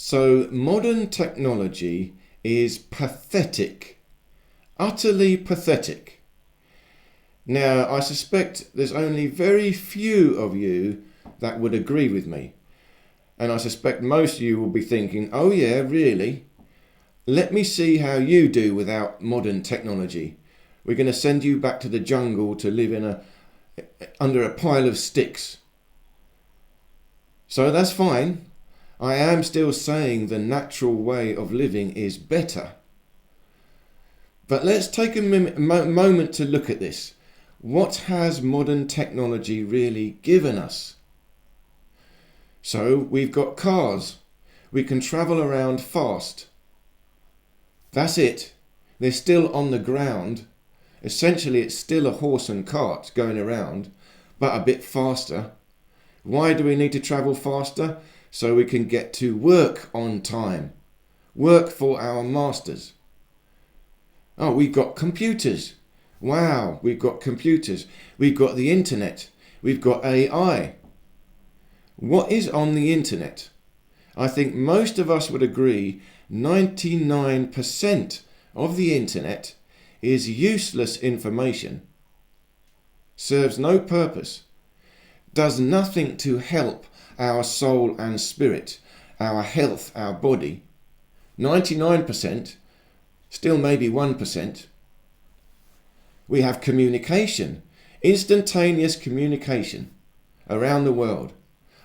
So modern technology is pathetic, utterly pathetic. Now, I suspect there's only very few of you that would agree with me. And I suspect most of you will be thinking, oh yeah, really? Let me see how you do without modern technology. We're going to send you back to the jungle to live under a pile of sticks. So that's fine. I am still saying the natural way of living is better. But let's take a moment to look at this. What has modern technology really given us? So we've got cars. We can travel around fast. That's it. They're still on the ground. Essentially, it's still a horse and cart going around, but a bit faster. Why do we need to travel faster? So we can get to work on time. Work for our masters. Oh, we've got computers. Wow, we've got computers. We've got the internet. We've got AI. What is on the internet? I think most of us would agree 99% of the internet is useless information, serves no purpose, does nothing to help our soul and spirit, our health, our body. 99%, still maybe 1%. We have communication, instantaneous communication around the world.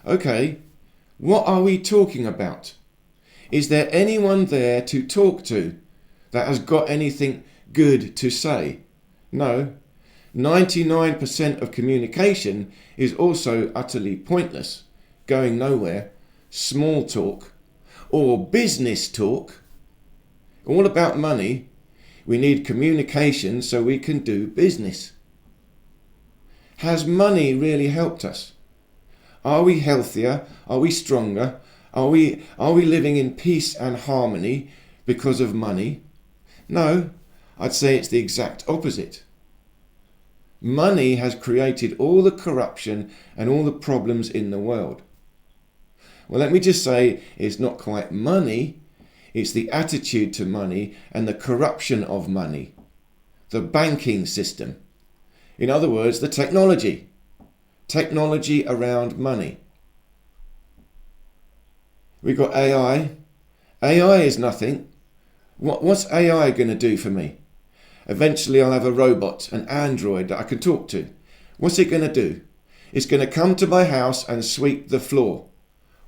Okay, what are we talking about? Is there anyone there to talk to that has got anything good to say? No. 99% of communication is also utterly pointless, going nowhere, small talk, or business talk, all about money. We need communication so we can do business. Has money really helped us? Are we healthier? Are we stronger? Are we living in peace and harmony because of money? No, I'd say it's the exact opposite. Money has created all the corruption and all the problems in the world. Well, let me just say it's not quite money, it's the attitude to money and the corruption of money. The banking system. In other words, the technology. Technology around money. We've got AI. AI is nothing. What's AI going to do for me? Eventually I'll have a robot, an android that I can talk to. What's it going to do? It's going to come to my house and sweep the floor.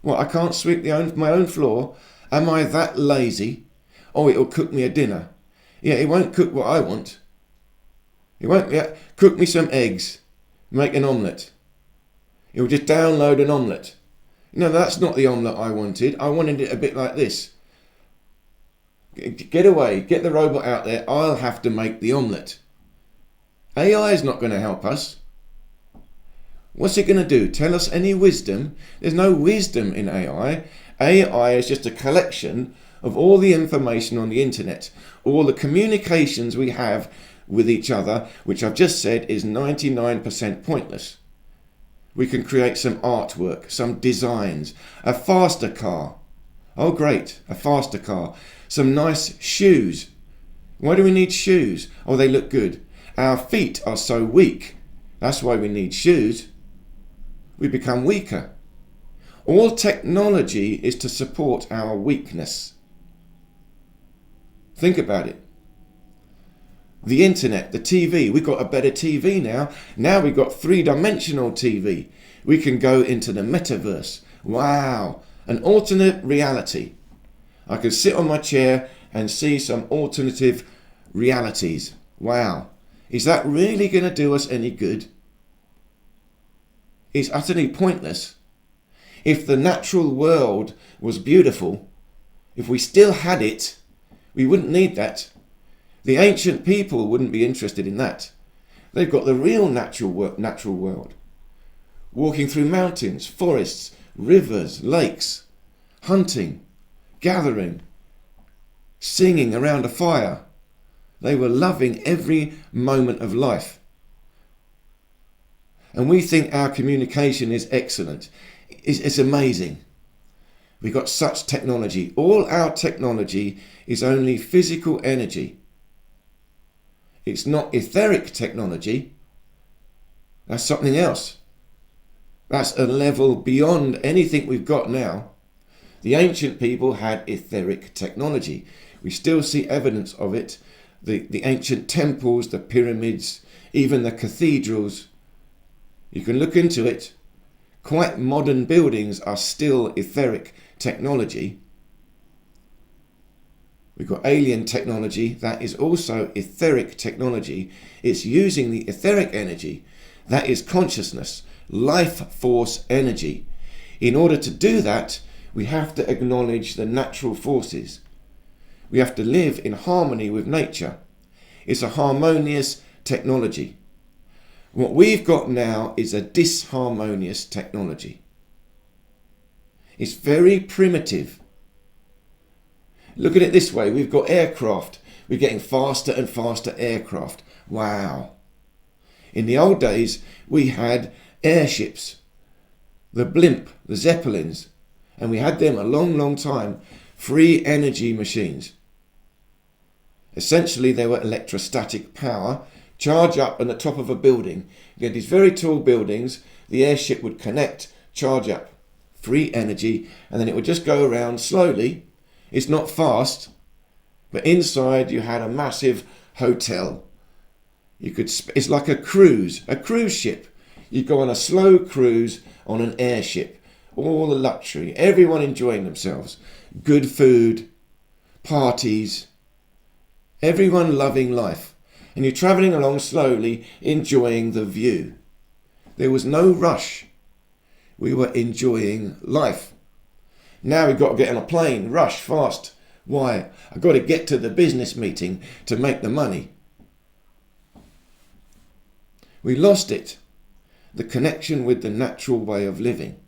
What, I can't sweep my own floor? Am I that lazy? Oh, it'll cook me a dinner. Yeah, it won't cook what I want. It won't cook me some eggs, make an omelette. It will just download an omelette. No, that's not the omelette I wanted. I wanted it a bit like this. Get away, get the robot out there. I'll have to make the omelette. AI is not going to help us. What's it going to do? Tell us any wisdom? There's no wisdom in AI. AI is just a collection of all the information on the internet, all the communications we have with each other, which I've just said is 99% pointless. We can create some artwork, some designs, a faster car. Oh great, a faster car. Some nice shoes. Why do we need shoes? Oh, they look good. Our feet are so weak. That's why we need shoes. We become weaker. All technology is to support our weakness. Think about it. The internet, the TV, we've got a better TV now. Now we've got three-dimensional TV. We can go into the metaverse. Wow, an alternate reality. I can sit on my chair and see some alternative realities. Wow, is that really going to do us any good? It's utterly pointless. If the natural world was beautiful, if we still had it, we wouldn't need that. The ancient people wouldn't be interested in that. They've got the real natural world. Walking through mountains, forests, rivers, lakes, hunting, gathering, singing around a fire. They were loving every moment of life. And we think our communication is excellent. It's amazing. We got such technology. All our technology is only physical energy. It's not etheric technology. That's something else. That's a level beyond anything we've got now. The ancient people had etheric technology. We still see evidence of it. The ancient temples, the pyramids, even the cathedrals. You can look into it. Quite modern buildings are still etheric technology. We've got alien technology that is also etheric technology. It's using the etheric energy, that is consciousness, life force energy. In order to do that, we have to acknowledge the natural forces. We have to live in harmony with nature. It's a harmonious technology. What we've got now is a disharmonious technology. It's very primitive. Look at it this way. We've got aircraft. We're getting faster and faster aircraft. Wow. In the old days, we had airships, the blimp, the zeppelins, and we had them a long, long time. Free energy machines. Essentially, they were electrostatic power, charge up on the top of a building. You had these very tall buildings, the airship would connect, charge up, free energy, and then it would just go around slowly. It's not fast, but inside you had a massive hotel. It's like a cruise ship. You go on a slow cruise on an airship. All the luxury, everyone enjoying themselves. Good food, parties, everyone loving life. And you're travelling along slowly, enjoying the view. There was no rush. We were enjoying life. Now we've got to get on a plane, rush, fast. Why? I've got to get to the business meeting to make the money. We lost it, the connection with the natural way of living.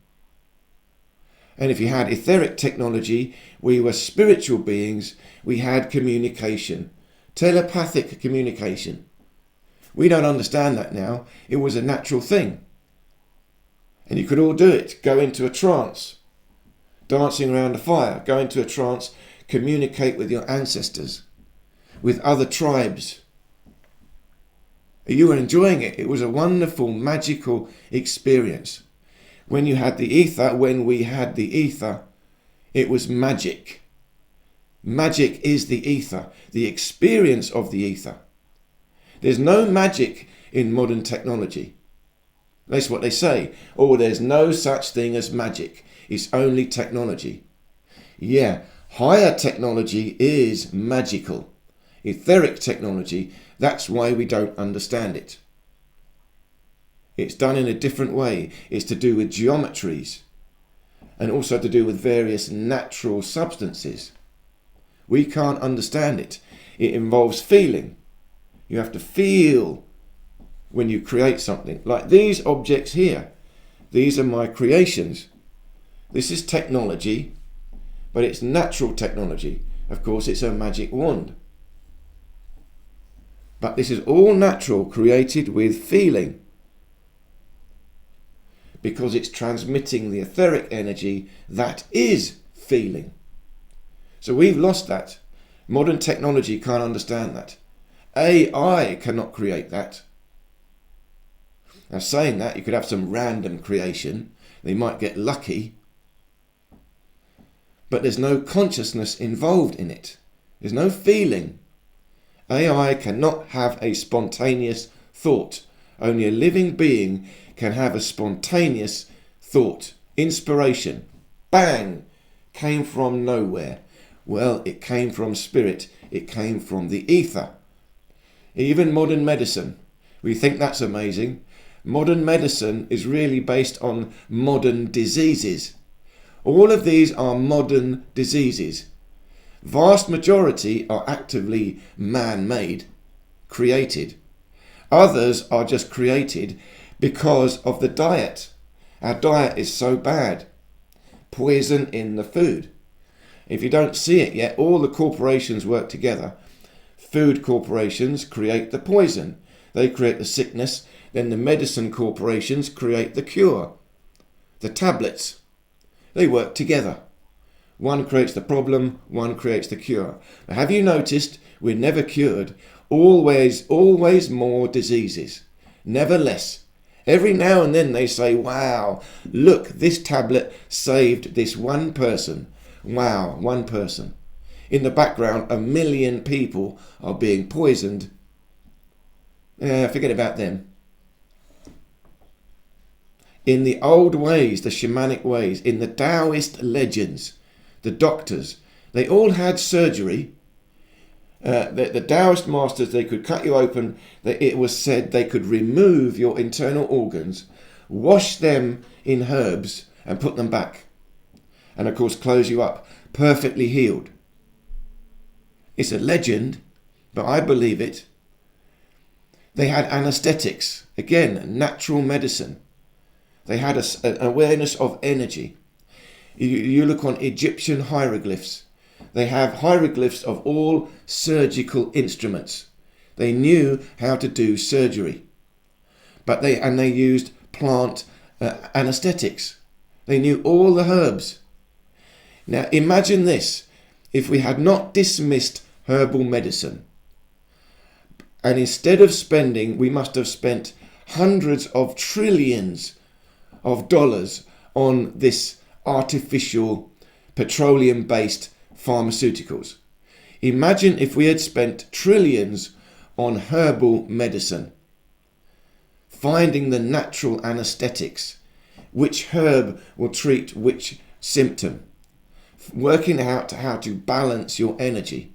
And if you had etheric technology, we were spiritual beings, we had communication, telepathic communication. We don't understand that now. It was a natural thing. And you could all do it, go into a trance. Dancing around a fire, go into a trance, communicate with your ancestors, with other tribes. You were enjoying it. It was a wonderful, magical experience. When we had the ether, it was magic. Magic is the ether, the experience of the ether. There's no magic in modern technology. That's what they say. Oh, there's no such thing as magic. It's only technology. Yeah, higher technology is magical. Etheric technology, that's why we don't understand it. It's done in a different way. It's to do with geometries and also to do with various natural substances. We can't understand it. It involves feeling. You have to feel when you create something. Like these objects here. These are my creations. This is technology, but it's natural technology. Of course, it's a magic wand. But this is all natural, created with feeling. Because it's transmitting the etheric energy that is feeling. So we've lost that. Modern technology can't understand that. AI cannot create that. Now saying that, you could have some random creation. They might get lucky. But there's no consciousness involved in it. There's no feeling. AI cannot have a spontaneous thought. Only a living being can have a spontaneous thought. Inspiration. Bang! Came from nowhere. Well, it came from spirit. It came from the ether. Even modern medicine. We think that's amazing. Modern medicine is really based on modern diseases. All of these are modern diseases. Vast majority are actively man-made, created. Others are just created because of the diet. Our diet is so bad. Poison in the food. If you don't see it yet, all the corporations work together. Food corporations create the poison. They create the sickness. Then the medicine corporations create the cure. The tablets. They work together. One creates the problem, one creates the cure. But have you noticed we're never cured? Always more diseases. Never less. Every now and then they say, wow, look, this tablet saved this one person. Wow, one person. In the background, 1 million people are being poisoned. Forget about them. In the old ways, the shamanic ways, in the Taoist legends, the doctors, they all had surgery. The Taoist masters, they could cut you open. It was said they could remove your internal organs, wash them in herbs and put them back. And of course close you up, perfectly healed. It's a legend, but I believe it. They had anesthetics, again, natural medicine. They had an awareness of energy. You look on Egyptian hieroglyphs. They have hieroglyphs of all surgical instruments. They knew how to do surgery. But they used plant anesthetics. They knew all the herbs. Now imagine this. If we had not dismissed herbal medicine, and instead of spending, we must have spent hundreds of trillions of dollars on this artificial petroleum-based pharmaceuticals. Imagine if we had spent trillions on herbal medicine, finding the natural anesthetics, which herb will treat which symptom, working out how to balance your energy.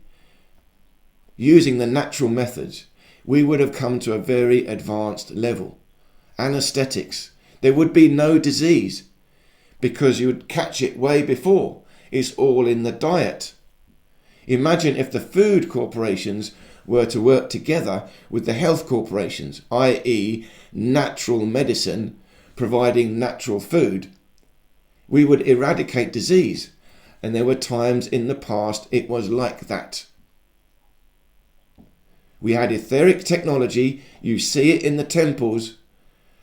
Using the natural methods, we would have come to a very advanced level. Anesthetics. There would be no disease because you would catch it way before. It's all in the diet. Imagine if the food corporations were to work together with the health corporations, i.e. natural medicine, providing natural food. We would eradicate disease. And there were times in the past it was like that. We had etheric technology. You see it in the temples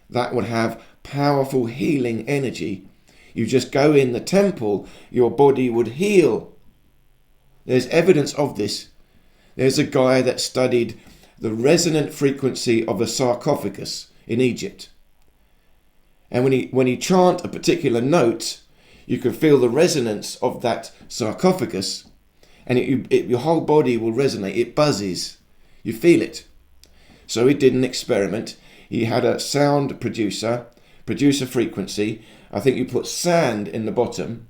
that would have powerful healing energy. You just go in the temple, your body would heal. There's evidence of this. There's a guy that studied the resonant frequency of a sarcophagus in Egypt. And when he chant a particular note, you can feel the resonance of that sarcophagus, and your whole body will resonate. It buzzes. You feel it. So he did an experiment. He had a sound producer a frequency. I think you put sand in the bottom.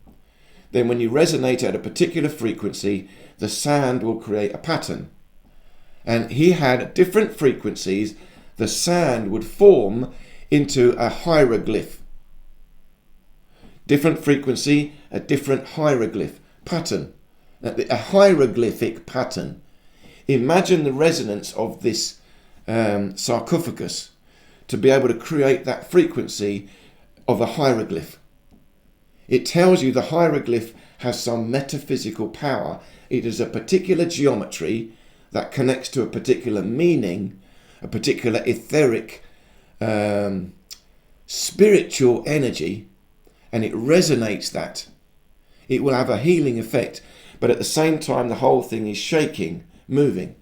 Then when you resonate at a particular frequency, the sand will create a pattern. And he had different frequencies. The sand would form into a hieroglyph. Different frequency, a different hieroglyph pattern. A hieroglyphic pattern. Imagine the resonance of this sarcophagus to be able to create that frequency of a hieroglyph. It tells you the hieroglyph has some metaphysical power. It is a particular geometry that connects to a particular meaning, a particular etheric spiritual energy, and it resonates that. It will have a healing effect, but at the same time the whole thing is shaking, moving.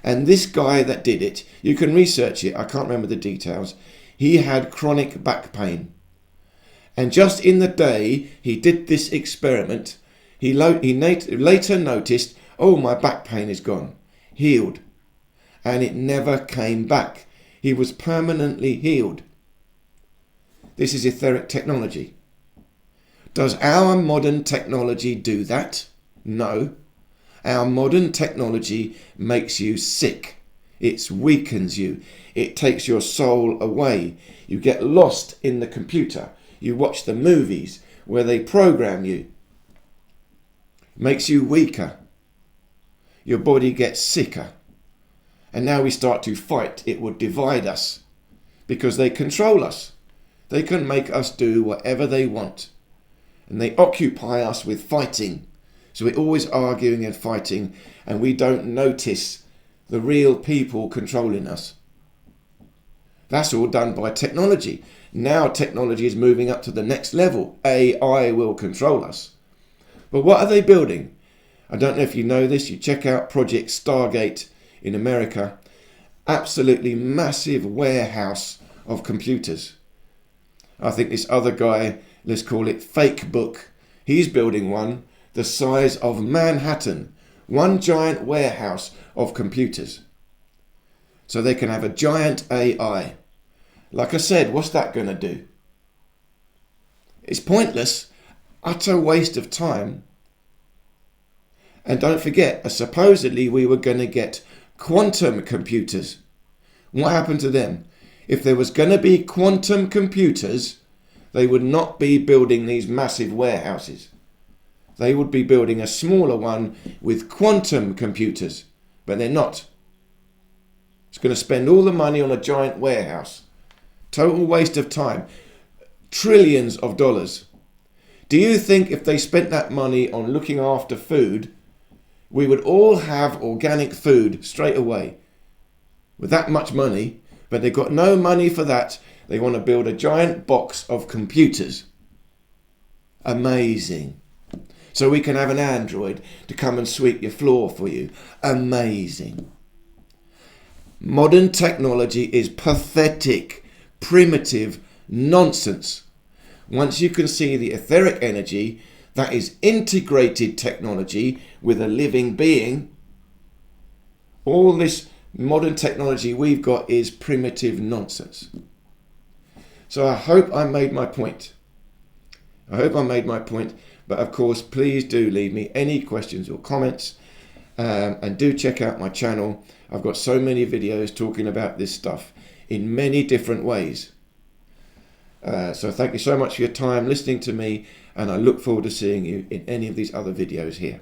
And this guy that did it, you can research it, I can't remember the details, he had chronic back pain. And just in the day he did this experiment, he later noticed, oh, my back pain is gone, healed. And it never came back. He was permanently healed. This is etheric technology. Does our modern technology do that? No. Our modern technology makes you sick. It weakens you. It takes your soul away. You get lost in the computer. You watch the movies where they program you. Makes you weaker. Your body gets sicker. And now we start to fight. It will divide us because they control us. They can make us do whatever they want. And they occupy us with fighting. So we're always arguing and fighting, and we don't notice the real people controlling us. That's all done by technology. Now technology is moving up to the next level. AI will control us. But what are they building? I don't know if you know this. You check out Project Stargate in America. Absolutely massive warehouse of computers. I think this other guy, let's call it Fake Book, he's building one the size of Manhattan. One giant warehouse of computers. So they can have a giant AI. Like I said, what's that going to do? It's pointless, utter waste of time. And don't forget, supposedly we were going to get quantum computers. What happened to them? If there was going to be quantum computers, they would not be building these massive warehouses. They would be building a smaller one with quantum computers, but they're not. It's going to spend all the money on a giant warehouse. Total waste of time. Trillions of dollars. Do you think if they spent that money on looking after food, we would all have organic food straight away? With that much money, but they've got no money for that. They want to build a giant box of computers. Amazing. So we can have an android to come and sweep your floor for you. Amazing. Modern technology is pathetic, primitive nonsense. Once you can see the etheric energy, that is integrated technology with a living being, all this modern technology we've got is primitive nonsense. So I hope I made my point. But of course, please do leave me any questions or comments, and do check out my channel. I've got so many videos talking about this stuff in many different ways. So thank you so much for your time listening to me, and I look forward to seeing you in any of these other videos here.